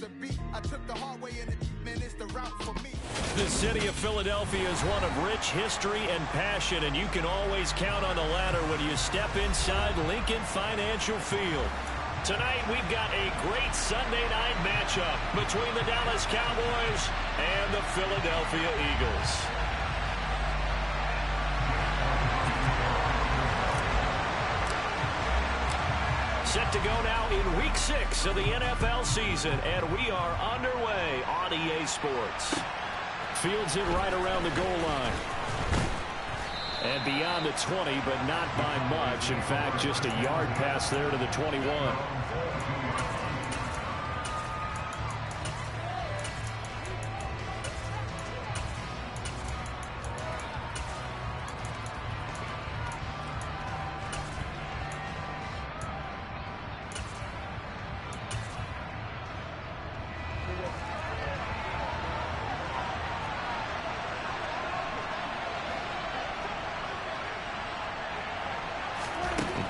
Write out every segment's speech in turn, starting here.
the beat. I took the hard way and man, it's the route for me. The city of Philadelphia is one of rich history and passion, and you can always count on the latter when you step inside Lincoln Financial Field. Tonight, we've got a great Sunday night matchup between the Dallas Cowboys and the Philadelphia Eagles. Set to go now in Week 6 of the NFL season, and we are underway on EA Sports. Fields it right around the goal line. And beyond the 20, but not by much. In fact, just a yard pass there to the 21.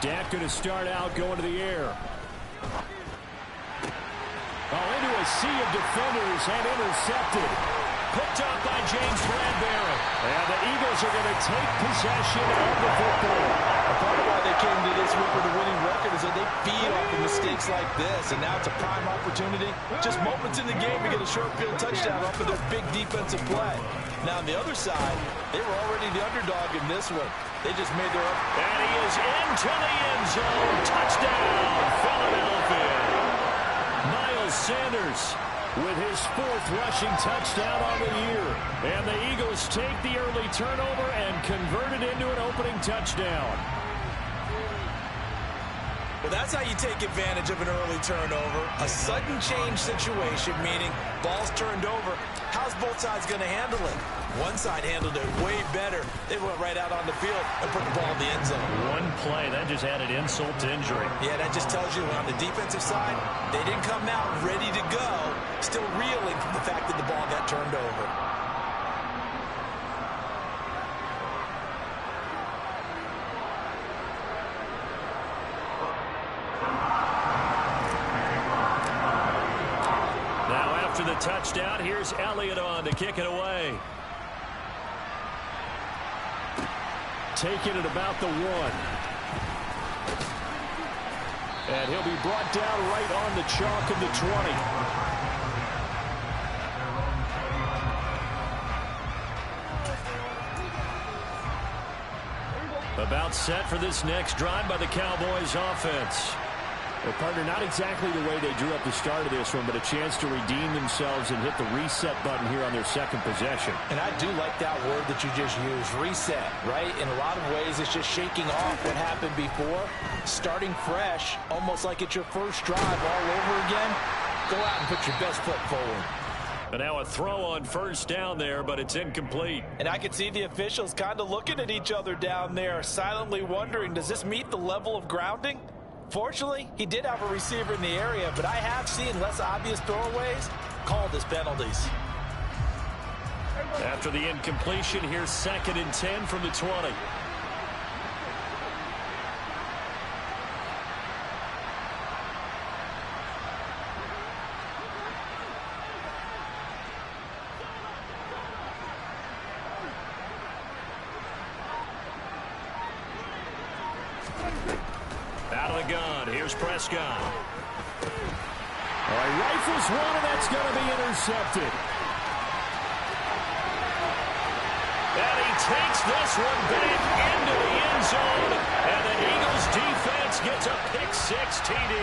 Dak going to start out going to the air. Oh, into a sea of defenders and intercepted. Picked up by James Bradbury. And the Eagles are going to take possession of the football. A part of why they came to this week with a winning record is that they feed off of mistakes like this. And now it's a prime opportunity. Just moments in the game to get a short field touchdown off of their big defensive play. Now on the other side, they were already the underdog in this one. They just made their own. And he is into the end zone. Touchdown, Philadelphia. Miles Sanders with his 4th rushing touchdown on the year. And the Eagles take the early turnover and convert it into an opening touchdown. Well, that's how you take advantage of an early turnover. A sudden change situation, meaning ball's turned over. How's both sides going to handle it? One side handled it way better. They went right out on the field and put the ball in the end zone. One play, that just added insult to injury. Yeah, that just tells you on the defensive side, they didn't come out ready to go, still reeling from the fact that the ball got turned over. After the touchdown, here's Elliott on to kick it away. Taking it about the 1. And he'll be brought down right on the chalk of the 20. About set for this next drive by the Cowboys offense. Well, partner, not exactly the way they drew up the start of this one, but a chance to redeem themselves and hit the reset button here on their second possession. And I do like that word that you just used, reset, right? In a lot of ways, it's just shaking off what happened before, starting fresh, almost like it's your first drive all over again. Go out and put your best foot forward. But now a throw on first down there, but it's incomplete. And I can see the officials kind of looking at each other down there, silently wondering, does this meet the level of grounding? Fortunately, he did have a receiver in the area, but I have seen less obvious throwaways called as penalties. After the incompletion, here's 2nd and 10 from the 20. Out of the gun, here's Prescott. All right, rifles one, and that's going to be intercepted. And he takes this one back into the end zone, and the Eagles defense gets a pick-6 TD.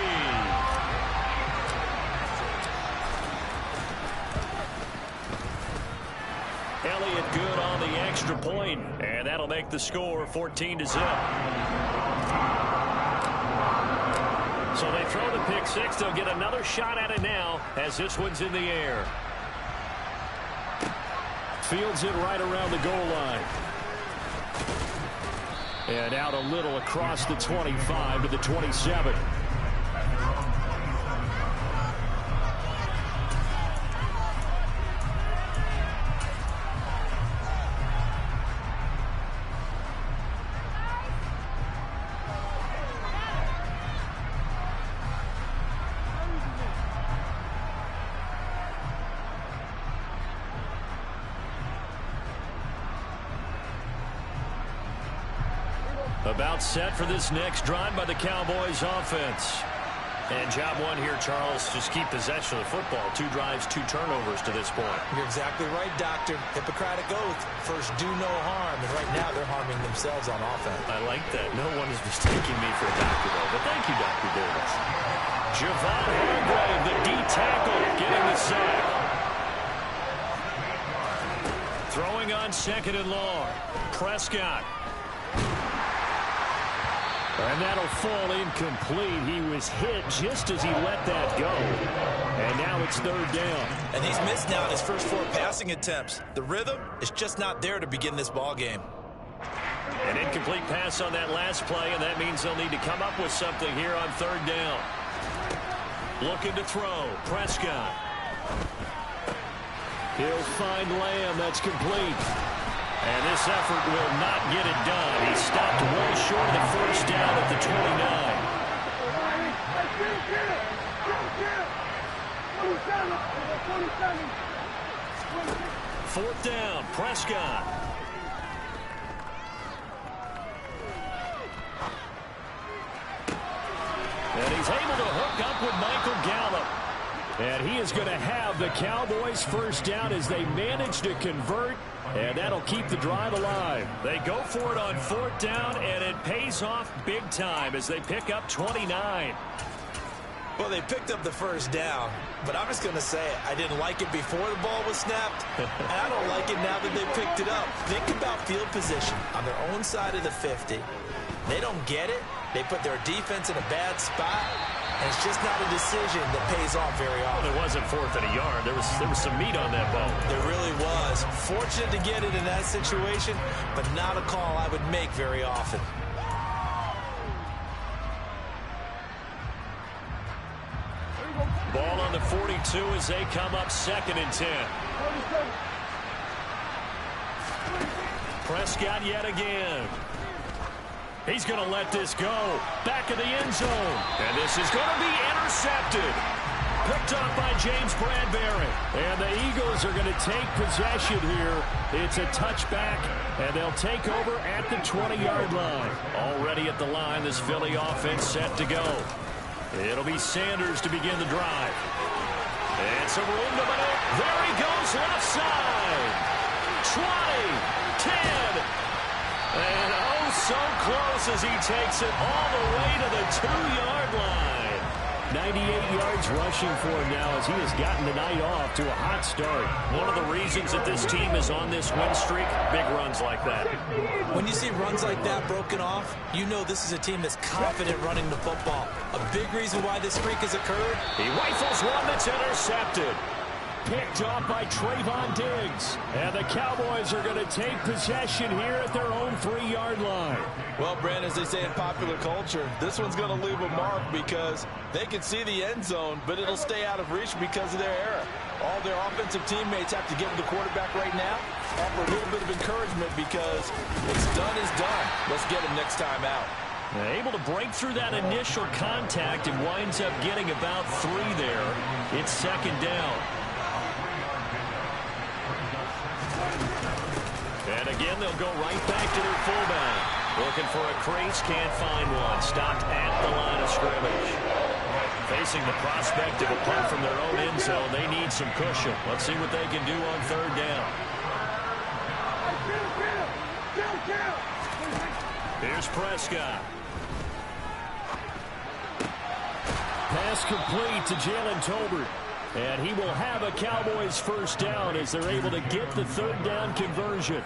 Elliott good on the extra point, and that'll make the score 14-0. So they throw the pick-6. They'll get another shot at it now as this one's in the air. Fields it right around the goal line. And out a little across the 25 to the 27. About set for this next drive by the Cowboys offense. And job one here, Charles, just keep possession of the football. 2 drives, 2 turnovers to this point. You're exactly right, Doctor. Hippocratic oath. First, do no harm. And right now, they're harming themselves on offense. I like that. No one is mistaking me for a doctor, though. But thank you, Dr. Davis. Javon Hargrave, the D tackle, getting the sack. Throwing on 2nd and long. Prescott. And that'll fall incomplete. He was hit just as he let that go. And now it's 3rd down. And he's missed now in his first 4 passing attempts. The rhythm is just not there to begin this ball game. An incomplete pass on that last play, and that means they'll need to come up with something here on 3rd down. Looking to throw. Prescott. He'll find Lamb. That's complete. And this effort will not get it done. He stopped well short of the 1st down at the 29. 4th down, Prescott. And he's able to hook up with Michael Gallup. And he is going to have the Cowboys' 1st down as they manage to convert. And that'll keep the drive alive. They go for it on 4th down, and it pays off big time as they pick up 29. Well, they picked up the 1st down, but I'm just going to say I didn't like it before the ball was snapped, and I don't like it now that they picked it up. Think about field position on their own side of the 50. They don't get it. They put their defense in a bad spot. And it's just not a decision that pays off very often. Well, it wasn't 4th and a yard. There was some meat on that ball. There really was. Fortunate to get it in that situation, but not a call I would make very often. Ball on the 42 as they come up 2nd and 10. Prescott yet again. He's going to let this go. Back of the end zone. And this is going to be intercepted. Picked up by James Bradbury. And the Eagles are going to take possession here. It's a touchback, and they'll take over at the 20-yard line. Already at the line, this Philly offense set to go. It'll be Sanders to begin the drive. And some room to maneuver. There he goes, left side. 20, 10. And oh, so close as he takes it all the way to the 2-yard line. 98 yards rushing for him now as he has gotten the night off to a hot start. One of the reasons that this team is on this win streak, big runs like that. When you see runs like that broken off, you know this is a team that's confident running the football. A big reason why this streak has occurred. He rifles one that's intercepted. Picked off by Trayvon Diggs. And the Cowboys are going to take possession here at their own 3-yard line. Well, Brandon, as they say in popular culture, this one's going to leave a mark because they can see the end zone, but it'll stay out of reach because of their error. All their offensive teammates have to give the quarterback right now, offer a little bit of encouragement because what's done is done. Let's get him next time out. Able to break through that initial contact and winds up getting about 3 there. It's 2nd down. And again, they'll go right back to their fullback. Looking for a crease, can't find one. Stopped at the line of scrimmage. Facing the prospect of a punt from their own end zone, they need some cushion. Let's see what they can do on 3rd down. Here's Prescott. Pass complete to Jalen Tolbert. And he will have a Cowboys 1st down as they're able to get the 3rd down conversion.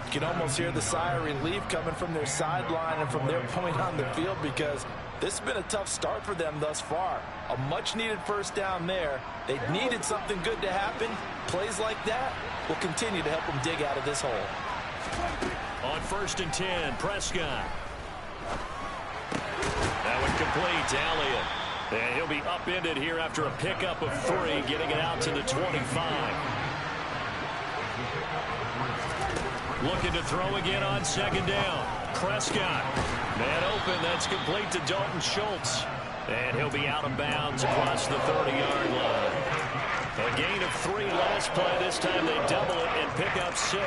You can almost hear the sigh of relief coming from their sideline and from their point on the field because this has been a tough start for them thus far. A much-needed 1st down there. They needed something good to happen. Plays like that will continue to help them dig out of this hole. On 1st and 10, Prescott. That one complete to Elliott. And he'll be upended here after a pickup of 3, getting it out to the 25. Looking to throw again on 2nd down. Prescott. Man open, that's complete to Dalton Schultz. And he'll be out of bounds across the 30-yard line. A gain of 3 last play. This time they double it and pick up 6.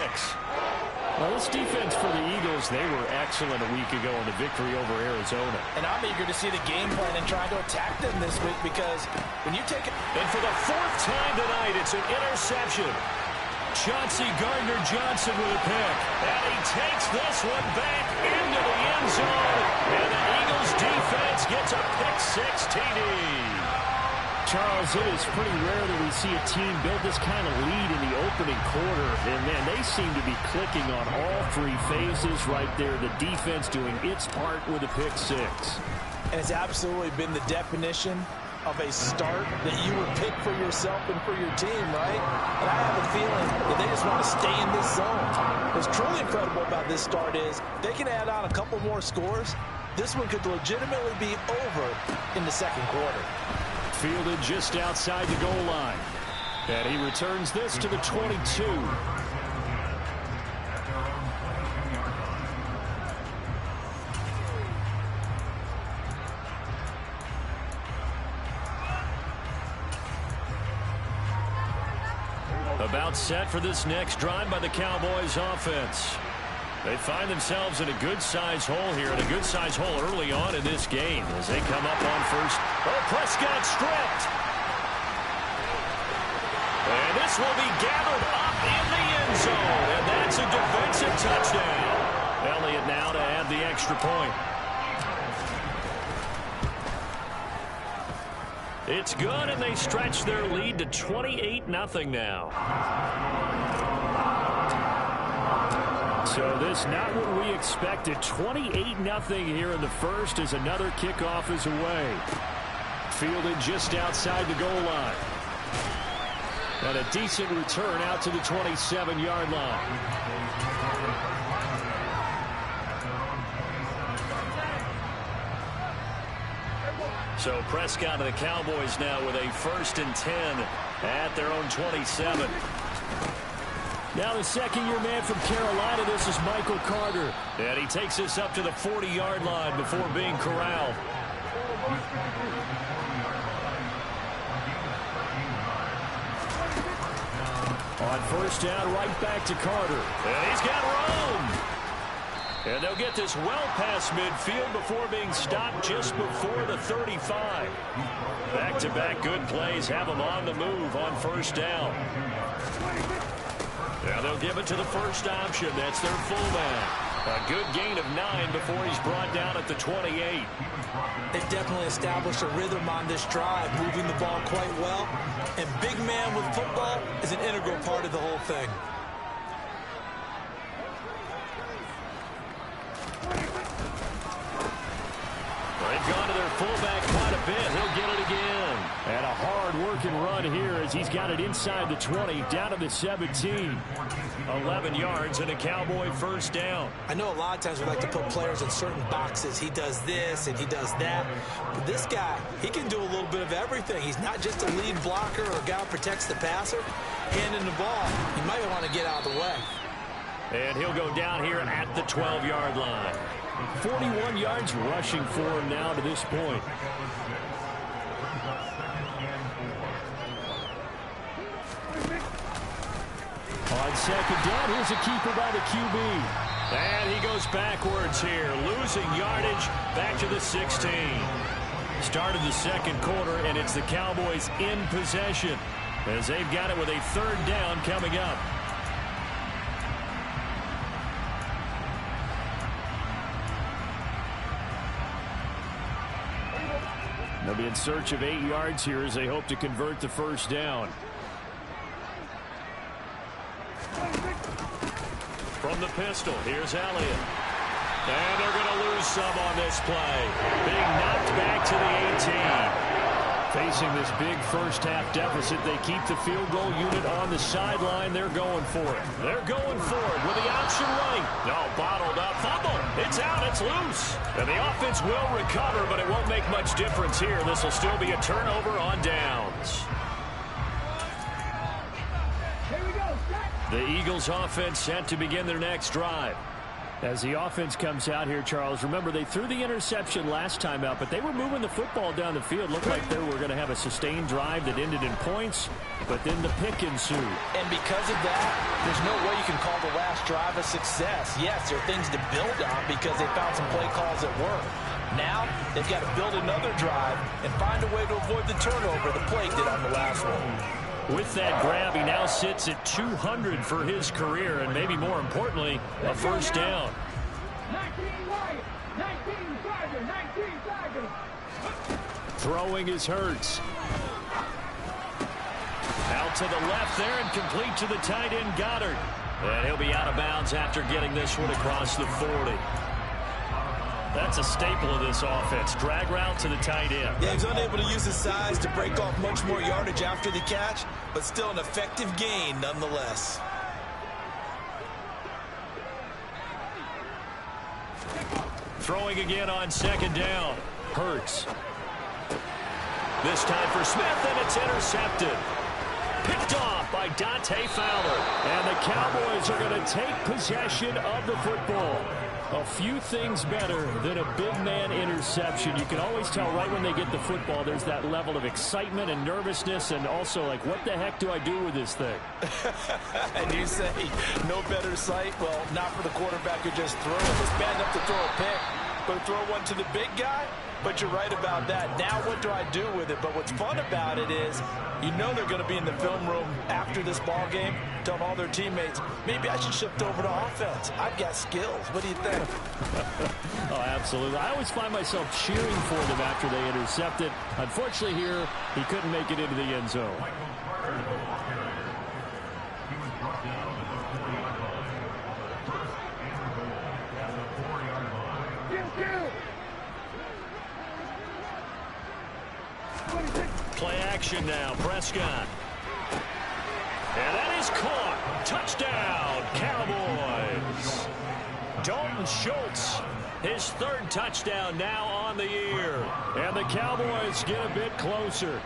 Well, this defense for the Eagles, they were excellent a week ago in the victory over Arizona. And I'm eager to see the game plan and trying to attack them this week because when you take it... And for the fourth time tonight, it's an interception. Chauncey Gardner-Johnson with a pick. And he takes this one back into the end zone. And the Eagles defense gets a pick-six TD. Charles, it is pretty rare that we see a team build this kind of lead in the opening quarter. And, man, they seem to be clicking on all three phases right there. The defense doing its part with a pick-six. And it's absolutely been the definition of a start that you would pick for yourself and for your team, right? And I have a feeling that they just want to stay in this zone. What's truly incredible about this start is they can add on a couple more scores. This one could legitimately be over in the second quarter. Fielded just outside the goal line. And he returns this to the 22. About set for this next drive by the Cowboys offense. They find themselves in a good-sized hole here, and a good-sized hole early on in this game as they come up on first. Oh, Prescott stripped. And this will be gathered up in the end zone, and that's a defensive touchdown. Elliott now to add the extra point. It's good, and they stretch their lead to 28-0 now. So this not what we expected. 28-0 here in the first as another kickoff is away. Fielded just outside the goal line. And a decent return out to the 27-yard line. So Prescott and the Cowboys now with a 1st and 10 at their own 27. Now the second-year man from Carolina, this is Michael Carter. And he takes us up to the 40-yard line before being corralled. On first down, right back to Carter. And he's got room. And they'll get this well past midfield before being stopped just before the 35. Back-to-back good plays have them on the move on first down. Now they'll give it to the first option. That's their fullback. A good gain of 9 before he's brought down at the 28. They've definitely established a rhythm on this drive, moving the ball quite well. And big man with football is an integral part of the whole thing. They've gone to their fullback quite a bit. He'll get it again. And a hard-working run here as he's got it inside the 20, down to the 17. 11 yards and a Cowboy first down. I know a lot of times we like to put players in certain boxes. He does this and he does that. But this guy, he can do a little bit of everything. He's not just a lead blocker or a guy who protects the passer. Handing the ball, he might want to get out of the way. And he'll go down here at the 12-yard line. 41 yards rushing for him now to this point. On second down, here's a keeper by the QB. And he goes backwards here, losing yardage back to the 16. Started the second quarter, and it's the Cowboys in possession as they've got it with a 3rd down coming up. They'll be in search of 8 yards here as they hope to convert the first down. From the pistol, here's Elliott. And they're going to lose some on this play. Being knocked back to the 18. Facing this big first-half deficit, they keep the field goal unit on the sideline. They're going for it. They're going for it with the option right. No, bottled up. Fumble. It's out. It's loose. And the offense will recover, but it won't make much difference here. This will still be a turnover on downs. The Eagles offense set to begin their next drive. As the offense comes out here, Charles, remember they threw the interception last time out, but they were moving the football down the field. Looked like they were going to have a sustained drive that ended in points, but then the pick ensued. And because of that, there's no way you can call the last drive a success. Yes, there are things to build on because they found some play calls that work. Now, they've got to build another drive and find a way to avoid the turnover the play did on the last one. With that grab, he now sits at 200 for his career, and maybe more importantly, a first down. Throwing is Hurts. Out to the left there and complete to the tight end, Goddard. And he'll be out of bounds after getting this one across the 40. That's a staple of this offense. Drag route to the tight end. Yeah, he's unable to use his size to break off much more yardage after the catch, but still an effective gain nonetheless. Throwing again on second down. Hurts. This time for Smith, and it's intercepted. Picked off by Dante Fowler. And the Cowboys are going to take possession of the football. A few things better than a big man interception. You can always tell right when they get the football, there's that level of excitement and nervousness, and also like, what the heck do I do with this thing? And you say, no better sight? Well, not for the quarterback who just threw it. It's bad enough to throw a pick, but throw one to the big guy? But you're right about that. Now what do I do with it? But what's fun about it is you know they're going to be in the film room after this ball game telling all their teammates, maybe I should shift over to offense. I've got skills. What do you think? Oh, absolutely. I always find myself cheering for them after they intercept it. Unfortunately here, he couldn't make it into the end zone. Play action now, Prescott. And that is caught. Touchdown, Cowboys. Dalton Schultz, his third touchdown now on the year. And the Cowboys get a bit closer.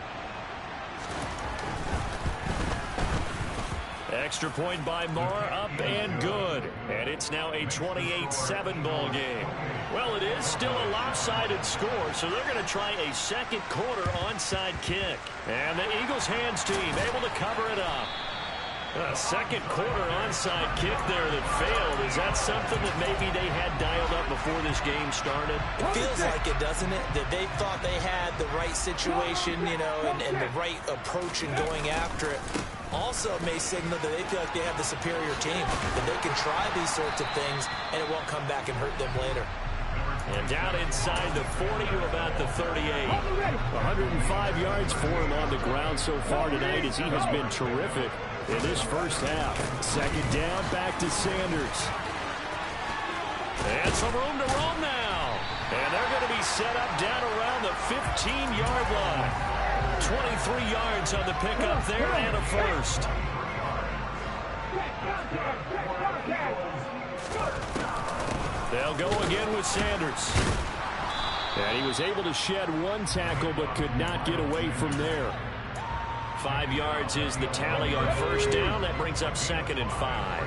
Extra point by Marr, up and good. And it's now a 28-7 ball game. Well, it is still a lopsided score, so they're going to try a second quarter onside kick. And the Eagles hands team able to cover it up. A second quarter onside kick there that failed. Is that something that maybe they had dialed up before this game started? It feels like it, doesn't it? That they thought they had the right situation, you know, and the right approach in going after it. Also may signal that they feel like they have the superior team, that they can try these sorts of things and it won't come back and hurt them later. And down inside the 40 to about the 38. 105 yards for him on the ground so far tonight as he has been terrific in this first half. Second down, back to Sanders. And some room to roam now. And they're going to be set up down around the 15-yard line. 23 yards on the pickup there and a first. They'll go again with Sanders. And he was able to shed one tackle but could not get away from there. 5 yards is the tally on first down. That brings up 2nd and 5.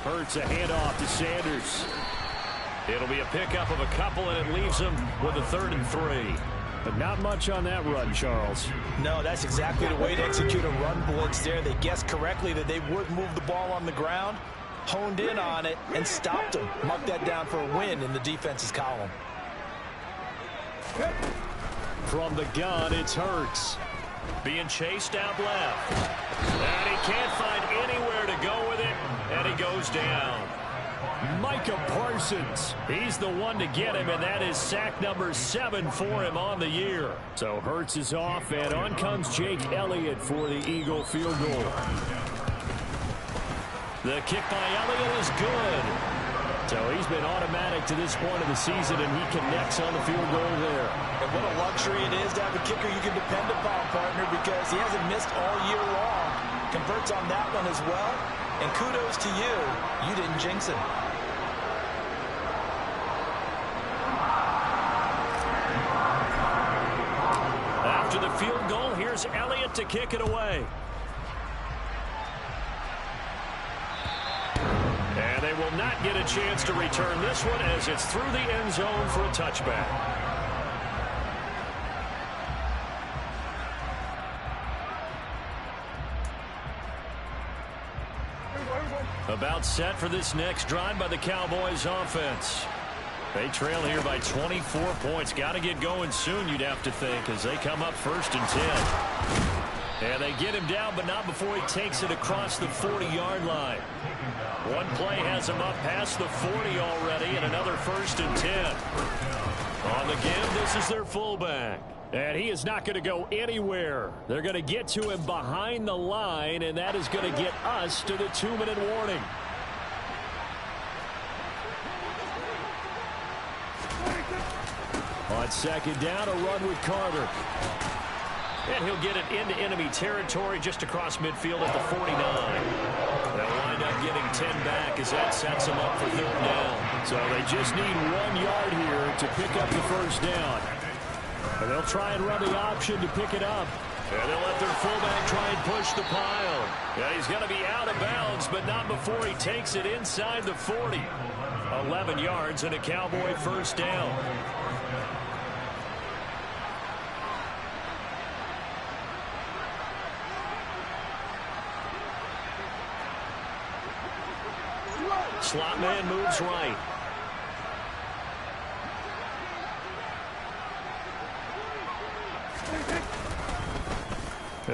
Hurts a handoff to Sanders. It'll be a pickup of a couple, and it leaves them with a 3rd and 3. But not much on that run, Charles. No, that's exactly the way to execute a run blitz there. They guessed correctly that they would move the ball on the ground, honed in on it, and stopped them. Mark that down for a win in the defense's column. From the gun, it's Hurts. Being chased out left. And he can't find anywhere to go with it, and he goes down. Micah Parsons, he's the one to get him, and that is sack number 7 for him on the year. So Hurts is off, and on comes Jake Elliott for the Eagle field goal. The kick by Elliott is good. So he's been automatic to this point of the season, and he connects on the field goal there. And what a luxury it is to have a kicker you can depend upon, partner, because he hasn't missed all year long. Converts on that one as well. And kudos to you. You didn't jinx him. After the field goal, here's Elliott to kick it away. they will not get a chance to return this one as it's through the end zone for a touchback. About set for this next drive by the Cowboys offense. They trail here by 24 points. Got to get going soon, you'd have to think, as they come up 1st and 10. And they get him down, but not before he takes it across the 40-yard line. One play has him up past the 40 already, and another 1st and 10. On the give, this is their fullback. And he is not going to go anywhere. They're going to get to him behind the line, and that is going to get us to the 2-minute warning. On 2nd down, a run with Carter. And he'll get it into enemy territory just across midfield at the 49. They'll wind up getting 10 back as that sets them up for 3rd down. So they just need 1 yard here to pick up the 1st down. And they'll try and run the option to pick it up. And they'll let their fullback try and push the pile. Yeah, he's going to be out of bounds, but not before he takes it inside the 40. 11 yards and a Cowboy 1st down. Slot man moves right.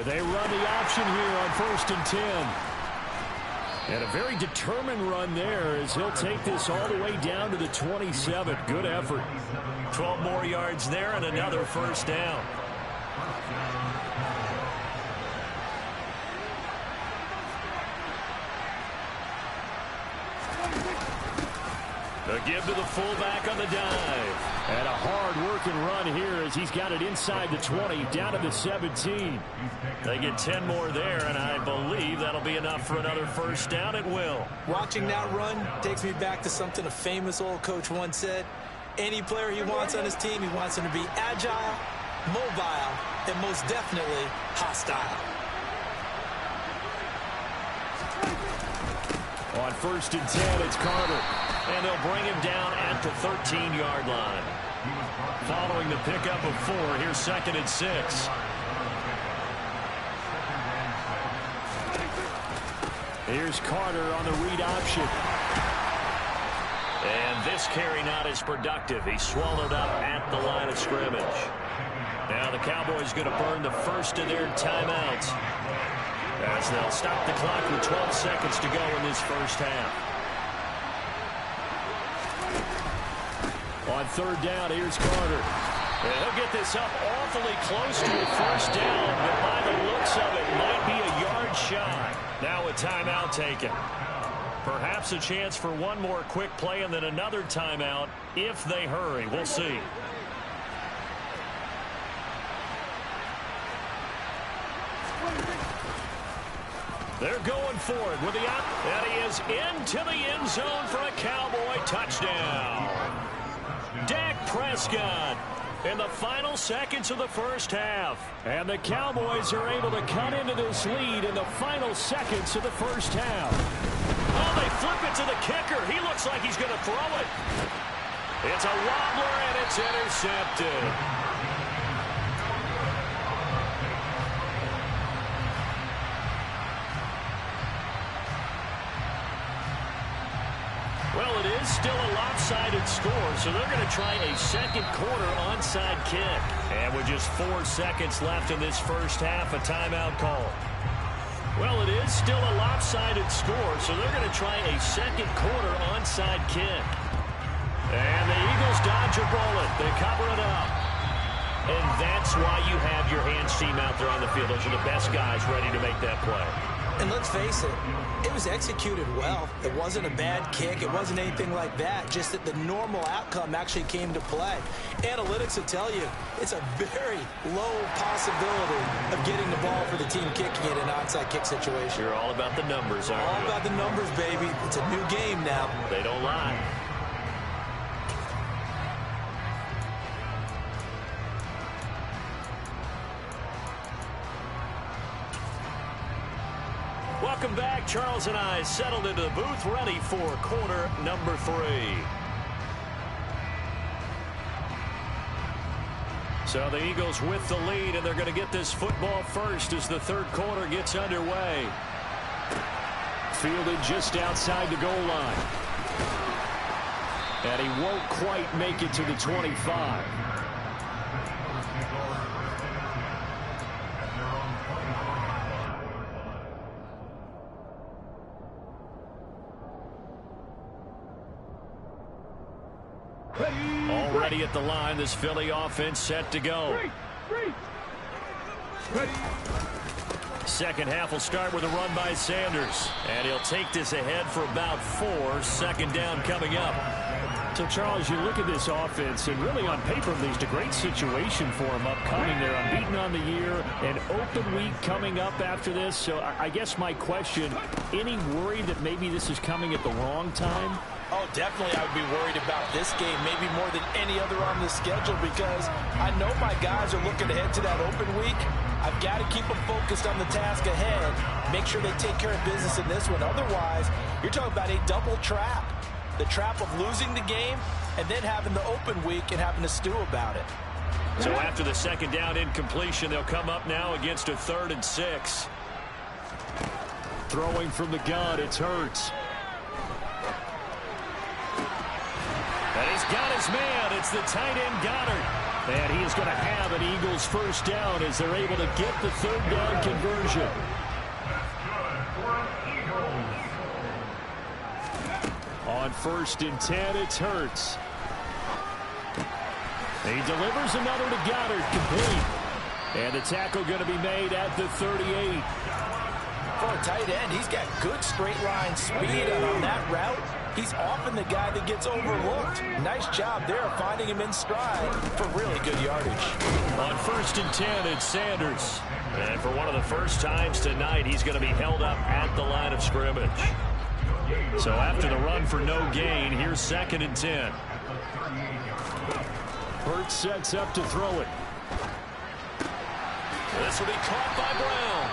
They run the option here on 1st and 10. And a very determined run there as he'll take this all the way down to the 27. Good effort. 12 more yards there and another 1st down. The give to the fullback on the dive. And a hard-working run here as he's got it inside the 20, down to the 17. They get 10 more there, and I believe that'll be enough for another 1st down. It will. Watching that run takes me back to something a famous old coach once said. Any player he wants on his team, he wants him to be agile, mobile, and most definitely hostile. On 1st and 10, it's Carter. And they'll bring him down at the 13-yard line. Following the pickup of 4, here's 2nd and 6. Here's Carter on the read option. And this carry not as productive. He's swallowed up at the line of scrimmage. Now the Cowboys going to burn the first of their timeouts, as they'll stop the clock with 12 seconds to go in this 1st half. On 3rd down, here's Carter. And he'll get this up awfully close to a 1st down, but by the looks of it, might be a yard shy. Now a timeout taken. Perhaps a chance for one more quick play and then another timeout if they hurry. We'll see. They're going for it with the up. And he is into the end zone for a Cowboy touchdown. Dak Prescott in the final seconds of the 1st half. And the Cowboys are able to cut into this lead in the final seconds of the 1st half. Oh, they flip it to the kicker. He looks like he's going to throw it. It's a wobbler, and it's intercepted. Well, it is still a lopsided score, so they're going to try a 2nd quarter onside kick. And with just 4 seconds left in this 1st half, a timeout call. Well, it is still a lopsided score, so they're going to try a 2nd quarter onside kick. And the Eagles dodge a bullet. They cover it up. And that's why you have your hands team out there on the field. Those are the best guys ready to make that play. And let's face it, it was executed well. It wasn't a bad kick. It wasn't anything like that. Just that the normal outcome actually came to play. Analytics will tell you it's a very low possibility of getting the ball for the team kicking it in an onside kick situation. You're all about the numbers, aren't you? All about the numbers, baby. It's a new game now. They don't lie. Welcome back. Charles and I settled into the booth, ready for quarter number 3. So the Eagles with the lead, and they're going to get this football first as the third quarter gets underway. Fielded just outside the goal line. And he won't quite make it to the 25. Already at the line, this Philly offense set to go. Second half will start with a run by Sanders. And he'll take this ahead for about 4. Second down coming up. So, Charles, you look at this offense, and really on paper, at least, a great situation for them upcoming. They're unbeaten on the year, an open week coming up after this. So I guess my question, any worry that maybe this is coming at the wrong time? Oh, definitely I would be worried about this game, maybe more than any other on the schedule, because I know my guys are looking ahead to that open week. I've got to keep them focused on the task ahead, make sure they take care of business in this one. Otherwise, you're talking about a double trap. The trap of losing the game and then having the open week and having to stew about it. So after the second down incompletion, they'll come up now against a 3rd and 6. Throwing from the gun, it's Hurts. And he's got his man. It's the tight end Goddard. And he is going to have an Eagles first down as they're able to get the 3rd down conversion. On 1st and 10, it's Hurts. He delivers another to Goddard, complete. And the tackle going to be made at the 38. For a tight end, he's got good straight line speed, and on that route, he's often the guy that gets overlooked. Nice job there finding him in stride for really good yardage. On 1st and 10, it's Sanders. And for one of the first times tonight, he's going to be held up at the line of scrimmage. So after the run for no gain, here's 2nd and 10. Hurts sets up to throw it. This will be caught by Brown.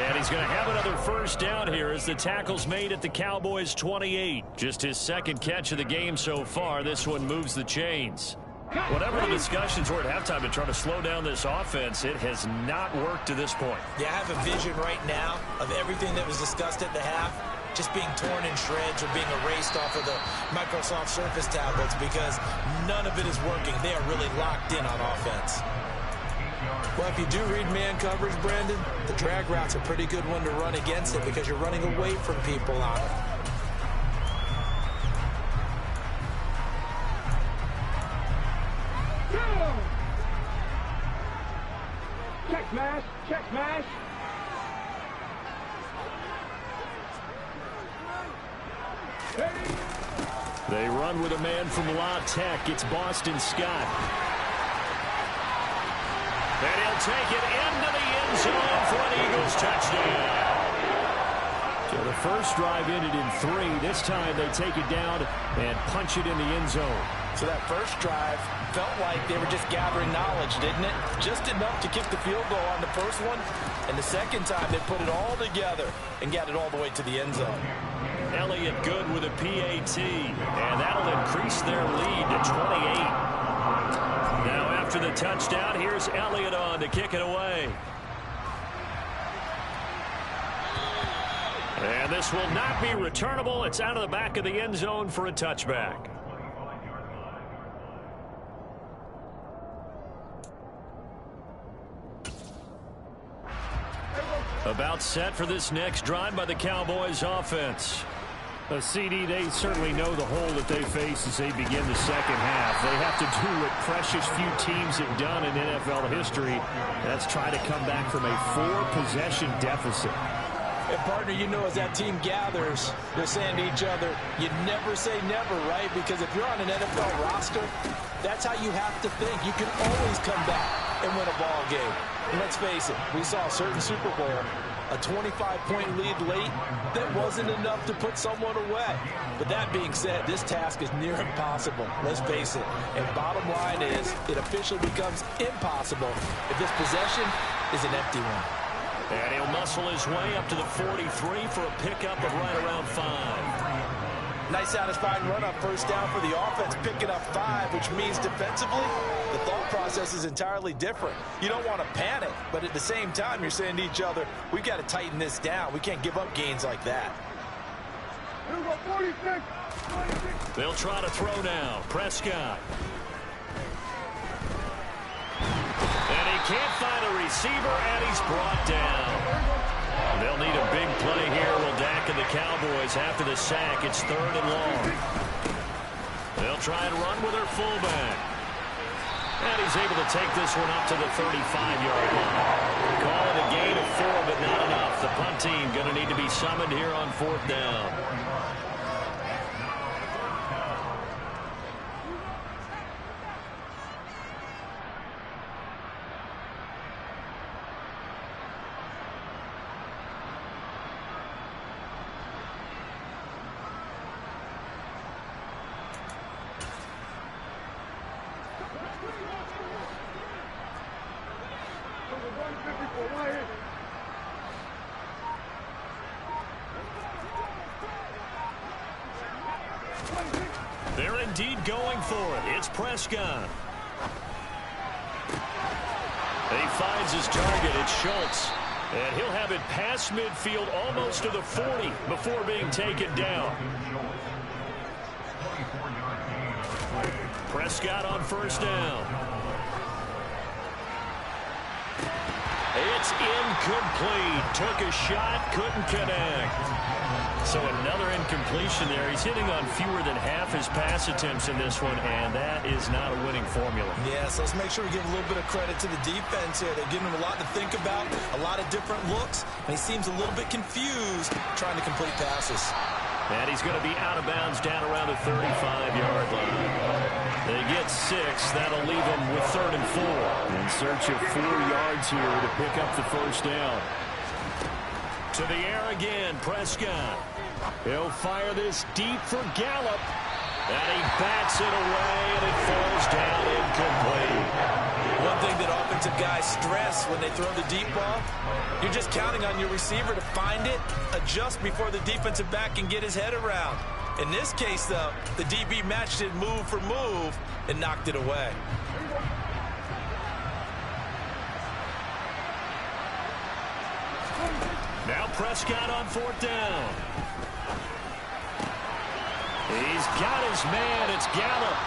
And he's going to have another first down here as the tackle's made at the Cowboys' 28. Just his 2nd catch of the game so far. This one moves the chains. Whatever the discussions were at halftime to try to slow down this offense, it has not worked to this point. Yeah, I have a vision right now of everything that was discussed at the half just being torn in shreds or being erased off of the Microsoft Surface tablets because none of it is working. They are really locked in on offense. Well, if you do read man coverage, Brandon, the drag route's a pretty good one to run against it because you're running away from people on it. Check smash, check smash. They run with a man from La Tech. It's Boston Scott. And he'll take it into the end zone for an Eagles touchdown. So the first drive ended in 3. This time they take it down and punch it in the end zone. So that first drive felt like they were just gathering knowledge, didn't it? Just enough to kick the field goal on the first one. And the second time they put it all together and got it all the way to the end zone. Elliott good with a PAT. And that'll increase their lead to 28. Now after the touchdown, here's Elliott on to kick it away. And this will not be returnable. It's out of the back of the end zone for a touchback. About set for this next drive by the Cowboys offense. CD, they certainly know the hole that they face as they begin the second half. They have to do what precious few teams have done in NFL history. That's try to come back from a 4-possession deficit. And partner, you know, as that team gathers, they're saying to each other, you never say never, right? Because if you're on an NFL roster, that's how you have to think. You can always come back and win a ball game. And let's face it, we saw a certain Super Bowl, a 25-point lead late, that wasn't enough to put someone away. But that being said, this task is near impossible. Let's face it. And bottom line is, it officially becomes impossible if this possession is an empty one. And he'll muscle his way up to the 43 for a pickup of right around 5. Nice satisfying run on first down for the offense, picking up 5, which means defensively, the thought process is entirely different. You don't want to panic, but at the same time, you're saying to each other, we've got to tighten this down. We can't give up gains like that. They'll try to throw now. Prescott. And he can't find a receiver, and he's brought down. They'll need a big play here. Will Dak and the Cowboys after the sack. It's 3rd and long. They'll try and run with their fullback. And he's able to take this one up to the 35-yard line. Call it a gain of 4, but not enough. The punt team going to need to be summoned here on 4th down. They're indeed going for it. It's Prescott. He finds his target. It's Schultz. And he'll have it past midfield almost to the 40 before being taken down. Prescott on first down. It's incomplete. Took a shot, couldn't connect. So another incompletion there. He's hitting on fewer than half his pass attempts in this one, and that is not a winning formula. Yeah, so let's make sure we give a little bit of credit to the defense here. They're giving him a lot to think about, a lot of different looks, and he seems a little bit confused trying to complete passes. And he's going to be out of bounds down around the 35-yard line. They get 6. That'll leave them with 3rd and 4. In search of 4 yards here to pick up the first down. To the air again, Prescott. He'll fire this deep for Gallup. And he bats it away, and it falls down incomplete. One thing that offensive guys stress when they throw the deep ball, you're just counting on your receiver to find it, adjust before the defensive back can get his head around. In this case, though, the DB matched it move for move and knocked it away. Now Prescott on 4th down. He's got his man. It's Gallup.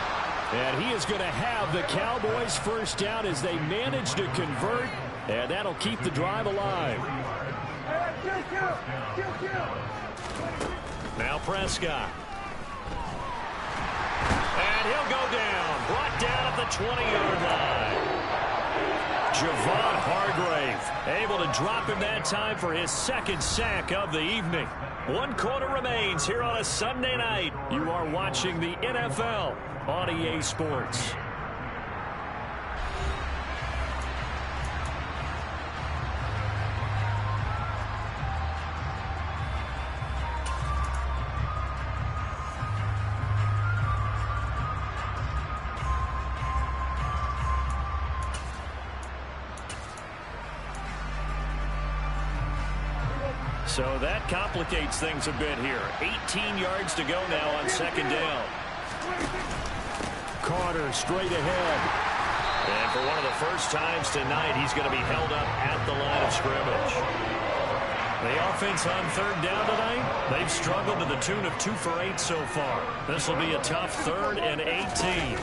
And he is going to have the Cowboys first down as they manage to convert. And that'll keep the drive alive. Now Prescott. And he'll go down. Brought down at the 20-yard line. Javon Hargrave able to drop him that time for his 2nd sack of the evening. 1 quarter remains here on a Sunday night. You are watching the NFL on EA Sports. So that complicates things a bit here. 18 yards to go now on 2nd down. Carter straight ahead. And for one of the first times tonight, he's going to be held up at the line of scrimmage. The offense on 3rd down tonight, they've struggled to the tune of 2 for 8 so far. This will be a tough 3rd and 18.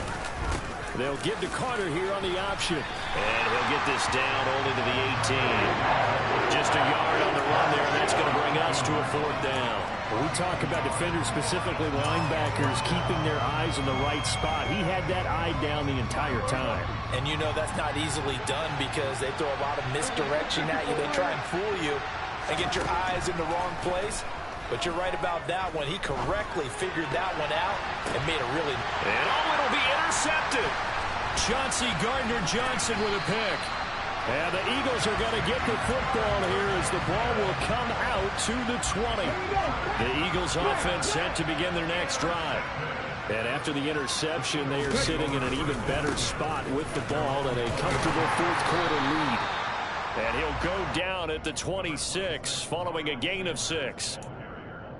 They'll give to Carter here on the option. And he'll get this down only to the 18. Just a yard on the run there, and that's going to bring us to a 4th down. When we talk about defenders, specifically linebackers, keeping their eyes in the right spot. He had that eye down the entire time. And you know that's not easily done because they throw a lot of misdirection at you. They try and fool you and get your eyes in the wrong place. But you're right about that one. He correctly figured that one out and made a really... And it'll be intercepted. Chauncey Gardner-Johnson with a pick. And the Eagles are going to get the football here as the ball will come out to the 20. The Eagles offense set to begin their next drive. And after the interception, they are sitting in an even better spot with the ball and a comfortable 4th quarter lead. And he'll go down at the 26 following a gain of 6.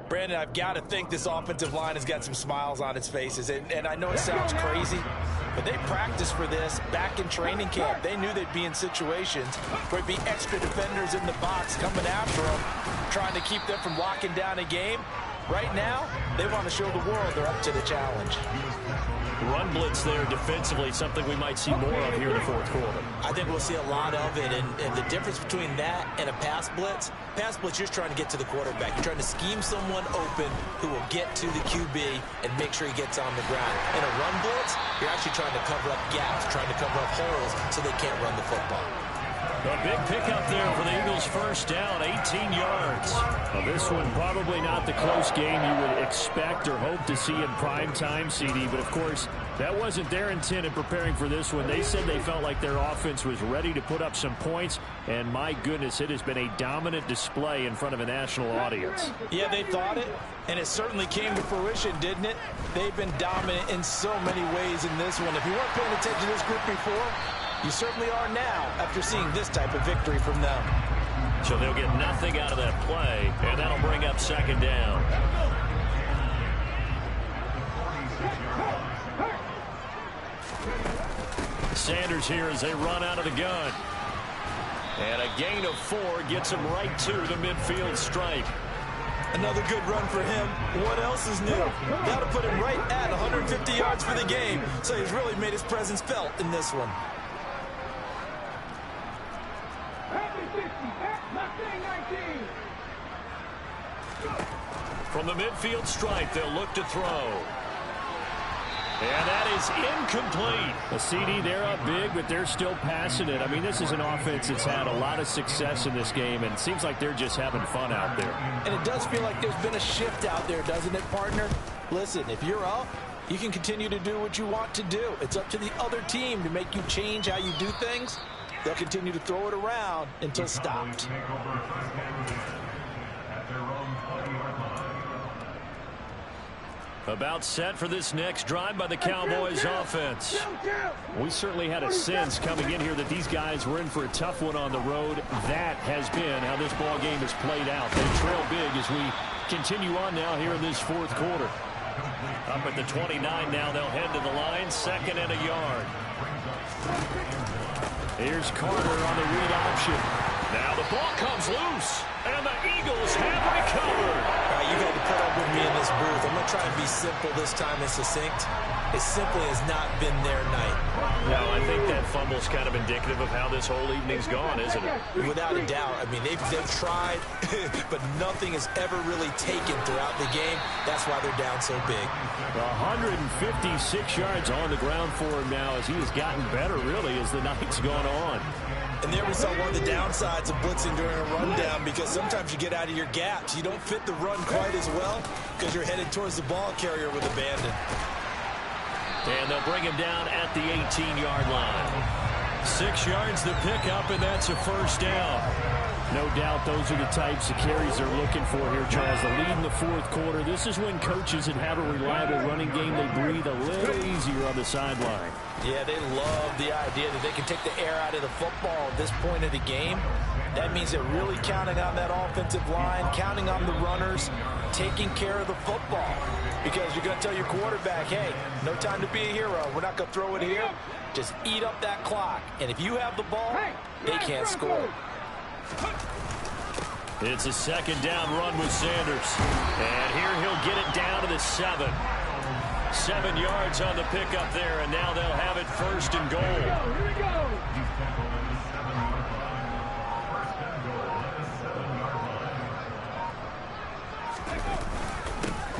Brandon, I've got to think this offensive line has got some smiles on its faces. And I know it sounds crazy, but they practiced for this back in training camp. They knew they'd be in situations where it'd be extra defenders in the box coming after them, trying to keep them from locking down a game. Right now, they want to show the world they're up to the challenge. Run blitz there defensively, something we might see more of here in the fourth quarter. I think we'll see a lot of it, and the difference between that and a pass blitz, you're just trying to get to the quarterback. You're trying to scheme someone open who will get to the QB and make sure he gets on the ground. In a run blitz, you're actually trying to cover up gaps, trying to cover up holes so they can't run the football. A big pickup there for the Eagles, first down, 18 yards. Well, this one probably not the close game you would expect or hope to see in prime time, CD, but of course, that wasn't their intent in preparing for this one. They said they felt like their offense was ready to put up some points, and my goodness, it has been a dominant display in front of a national audience. Yeah, they thought it, and it certainly came to fruition, didn't it? They've been dominant in so many ways in this one. If you weren't paying attention to this group before, you certainly are now after seeing this type of victory from them. So they'll get nothing out of that play, and that'll bring up second down. Sanders here as they run out of the gun. And a gain of 4 gets him right to the midfield stripe. Another good run for him. What else is new? That'll put him right at 150 yards for the game. So he's really made his presence felt in this one. From the midfield stripe, they'll look to throw. And that is incomplete. A CD, they're up big, but they're still passing it. I mean, this is an offense that's had a lot of success in this game, and it seems like they're just having fun out there. And it does feel like there's been a shift out there, doesn't it, partner? Listen, if you're up, you can continue to do what you want to do. It's up to the other team to make you change how you do things. They'll continue to throw it around until stopped. About set for this next drive by the Cowboys offense. We certainly had a sense coming in here that these guys were in for a tough one on the road. That has been how this ball game has played out. They trail big as we continue on now here in this fourth quarter. Up at the 29 now, they'll head to the line, 2nd and a yard. Here's Carter on the read option. Now the ball comes loose, and the Eagles have recovered. All right, you got to put up with me in this booth. I'm going to try and be simple this time and succinct. It simply has not been their night. No, I think that fumble's kind of indicative of how this whole evening's gone, isn't it? Without a doubt. I mean, they've tried, but nothing has ever really taken throughout the game. That's why they're down so big. 156 yards on the ground for him now as he has gotten better, really, as the night's gone on. And there we saw one of the downsides of blitzing during a rundown, because sometimes you get out of your gaps. You don't fit the run quite as well because you're headed towards the ball carrier with abandon. And they'll bring him down at the 18-yard line. 6 yards the pickup, and that's a first down. No doubt those are the types of carries they're looking for here, Charles. The lead in the fourth quarter. This is when coaches that have a reliable running game, they breathe a little easier on the sideline. Yeah, they love the idea that they can take the air out of the football at this point of the game. That means they're really counting on that offensive line, counting on the runners, taking care of the football. Because you're going to tell your quarterback, hey, no time to be a hero. We're not going to throw it here. Just eat up that clock. And if you have the ball, they can't score. It's a 2nd down run with Sanders. And here he'll get it down to the 7. 7 yards on the pickup there, and now they'll have it 1st and goal. Here we go.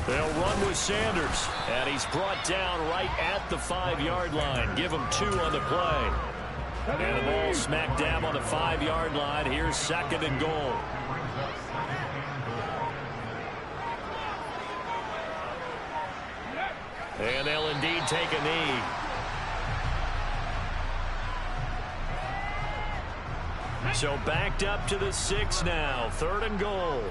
They'll run with Sanders, and he's brought down right at the 5-yard line. Give him 2 on the play. And the ball smack dab on the 5-yard line. Here's 2nd and goal. And they'll indeed take a knee. So backed up to the 6 now. 3rd and goal.